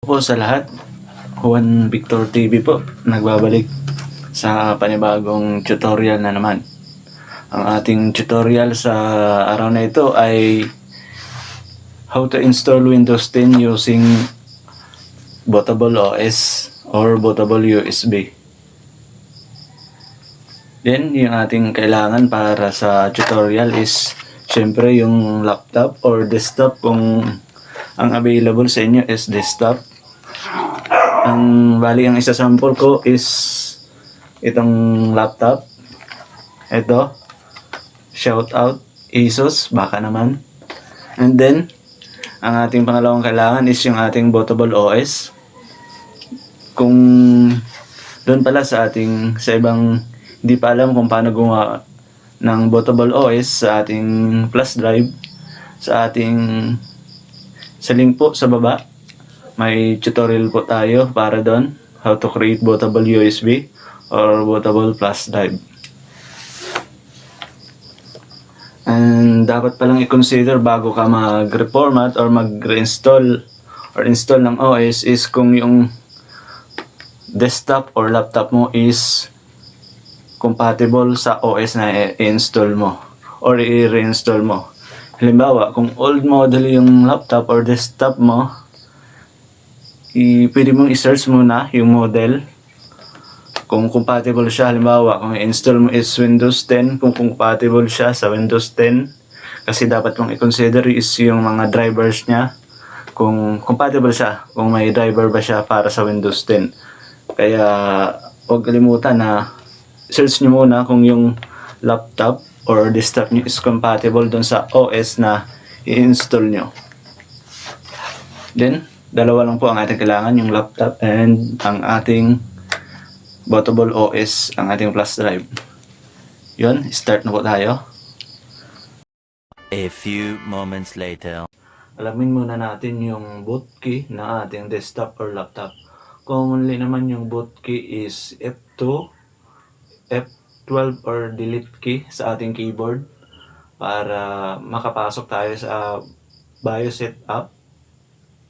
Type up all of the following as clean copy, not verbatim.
Po sa lahat, Juan Victor TV po, nagbabalik sa panibagong tutorial na naman. Ang ating tutorial sa araw na ito ay how to install Windows 10 using Bootable OS or Bootable USB. Then, yung ating kailangan para sa tutorial is syempre yung laptop or desktop kung ang available sa inyo is desktop. Ang isa sample ko is itong laptop. Ito, shout out Asus, baka naman. And then, ang ating pangalawang kailangan is yung ating Bootable OS. Kung doon pala sa ibang hindi pa alam kung paano gumawa ng Bootable OS sa ating FlashDrive, sa link po sa baba, may tutorial po tayo para doon, how to create Bootable USB or Bootable flash drive. And dapat palang i-consider bago ka mag-reformat or mag-reinstall or install ng OS is kung yung desktop or laptop mo is compatible sa OS na i-install mo or i-reinstall mo. Halimbawa, kung old model yung laptop or desktop mo, pwede mong i-search muna yung model kung compatible siya. Halimbawa, kung i-install mo is Windows 10, kung compatible siya sa Windows 10, kasi dapat mong i-consider is yung mga drivers niya, kung compatible siya, kung may driver ba siya para sa Windows 10. Kaya huwag kalimutan na search nyo muna kung yung laptop or desktop nyo is compatible dun sa OS na i-install nyo. Then, dalawa lang po ang ating kailangan, yung laptop and ang ating Bootable OS, ang ating flash drive. Yun, start na po tayo. A few moments later. Alamin muna natin yung boot key na ating desktop or laptop. Commonly naman yung boot key is F2, F12 or delete key sa ating keyboard para makapasok tayo sa BIOS setup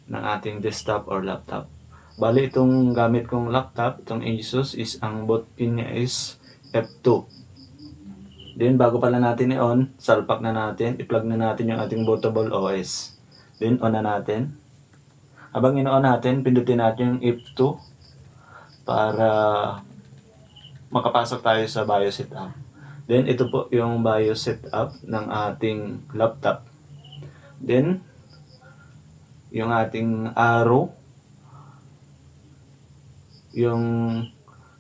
ng ating desktop or laptop. Bali, itong gamit kong laptop, itong Asus, is ang boot pin niya is F2. Then, bago pala natin i-on, salpak na natin, i-plug na natin yung ating Bootable OS. Then, on na natin. Habang ino-on natin, pindutin natin yung F2 para makapasok tayo sa BIOS setup. Then, ito po yung BIOS setup ng ating laptop. Then, yung ating arrow, yung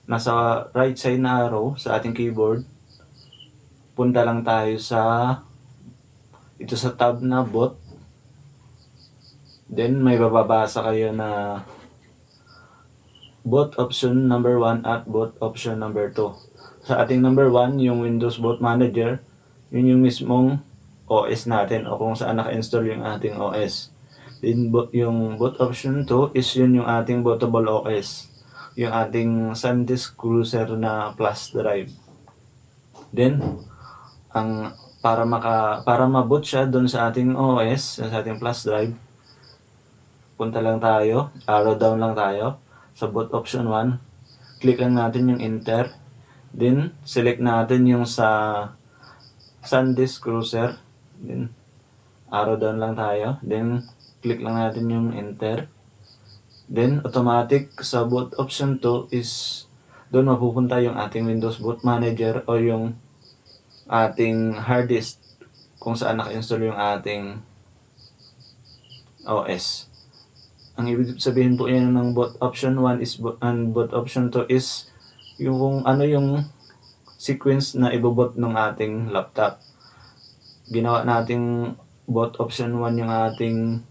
nasa right side na arrow sa ating keyboard, punta lang tayo sa tab na boot. Then may bababasa kayo na boot option number 1 at boot option number 2. Sa ating number 1, yung Windows Boot Manager, yun yung mismong OS natin o kung saan naka-install yung ating OS. Then yung boot option 2 is yun yung ating Bootable OS, yung ating SanDisk Cruiser na flash drive. Then para ma-boot siya doon sa ating OS, sa ating flash drive, punta lang tayo, arrow down lang tayo sa boot option 1, click lang natin yung enter, then select natin yung sa SanDisk Cruiser, then arrow down lang tayo, then click lang natin yung enter. Then automatic sa boot option 2 is doon mapupunta yung ating Windows Boot Manager o yung ating hard disk kung saan naka-install yung ating OS. Ang ibig sabihin po yan ng boot option 1 is and boot option 2 is yung kung ano yung sequence na ibobot ng ating laptop. Ginawa nating boot option 1 yung ating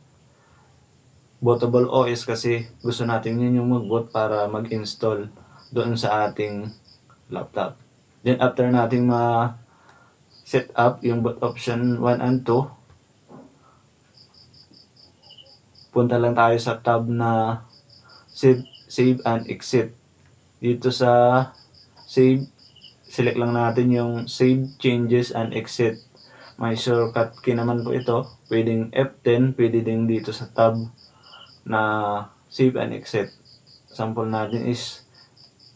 Bootable OS kasi gusto natin yun yung mag-boot para mag-install doon sa ating laptop. Then after natin set up yung boot option 1 and 2, punta lang tayo sa tab na save and exit. Dito sa save, select lang natin yung save changes and exit. May shortcut key naman po ito. Pwedeng F10, pwede din dito sa tab na save and exit. Sample natin is,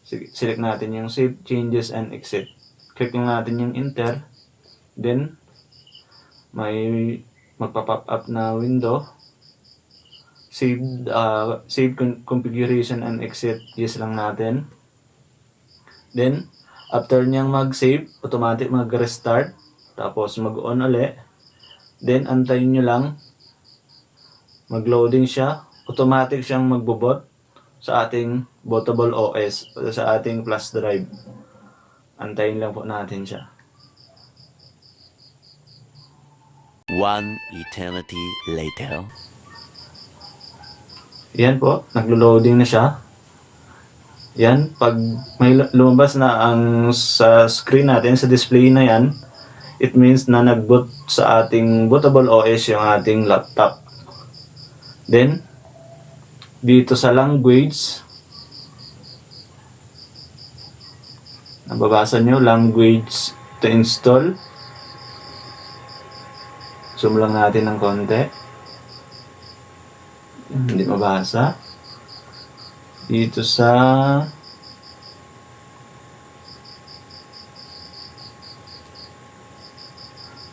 select natin yung save, changes, and exit. Click lang natin yung enter. Then, may magpa-pop up na window. Save configuration and exit, yes lang natin. Then, after niyang mag-save, automatic mag-restart. Tapos mag-on uli. Then, antayin nyo lang. Mag-loading siya. Automatic siyang magbobot sa ating bootable OS, sa ating FlashDrive. Antayin lang po natin siya. One eternity later. Yan po, naglo-loading na siya. Yan, pag may lumabas na ang sa screen natin, sa display na yan, it means na nag-boot sa ating bootable OS yung ating laptop. Then, dito sa language, nababasa nyo, language to install. Zoom lang natin ng konti. Hindi mabasa. Dito sa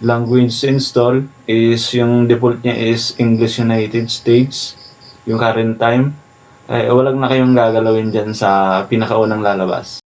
language install is yung default niya is English United States. Yung current time. Walang na kayong gagalawin dyan sa pinakaunang lalabas.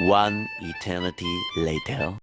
One eternity later.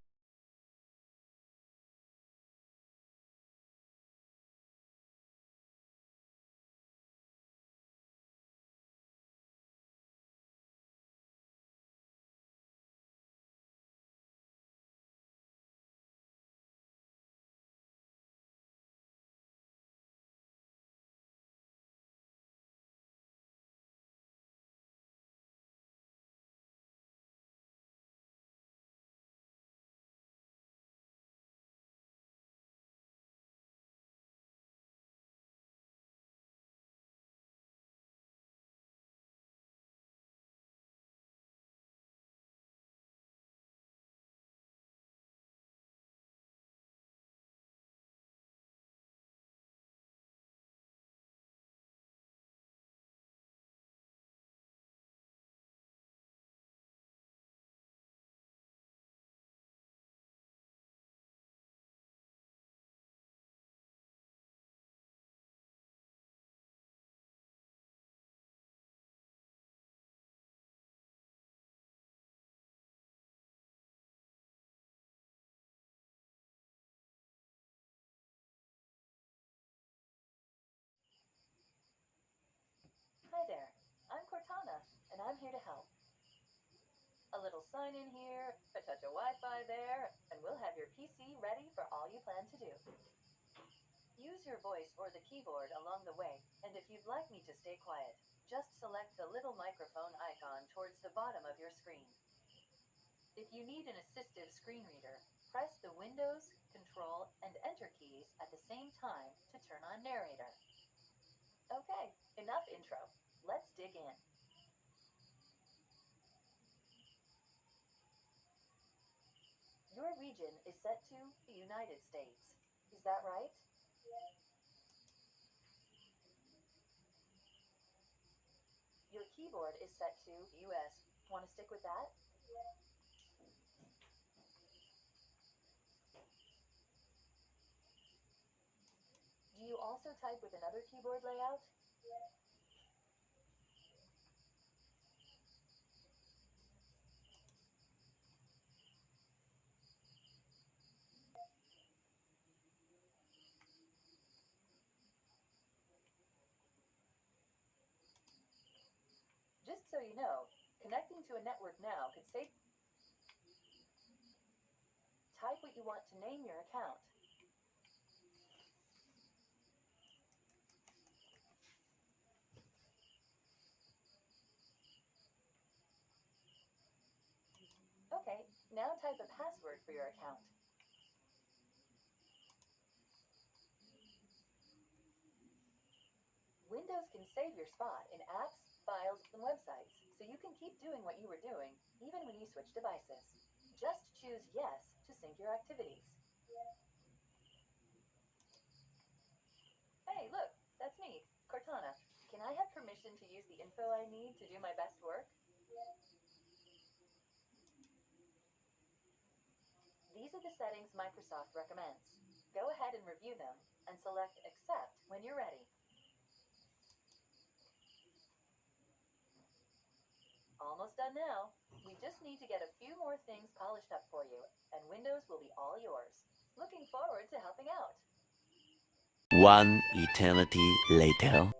Hi there, I'm Cortana, and I'm here to help. A little sign in here, a touch of Wi-Fi there, and we'll have your PC ready for all you plan to do. Use your voice or the keyboard along the way, and if you'd like me to stay quiet, just select the little microphone icon towards the bottom of your screen. If you need an assistive screen reader, press the Windows, Control, and Enter keys at the same time to turn on Narrator. Okay, enough intro. Let's dig in. Your region is set to the United States. Is that right? Your keyboard is set to US. Want to stick with that? Do you also type with another keyboard layout? Just so you know, connecting to a network now could save. Type what you want to name your account. Okay, now type a password for your account. Windows can save your spot in apps, files, and websites, so you can keep doing what you were doing, even when you switch devices. Just choose Yes to sync your activities. Hey, look, that's me, Cortana. Can I have permission to use the info I need to do my best work? These are the settings Microsoft recommends. Go ahead and review them, and select Accept when you're ready. Almost done now. We just need to get a few more things polished up for you, and Windows will be all yours. Looking forward to helping out. One eternity later.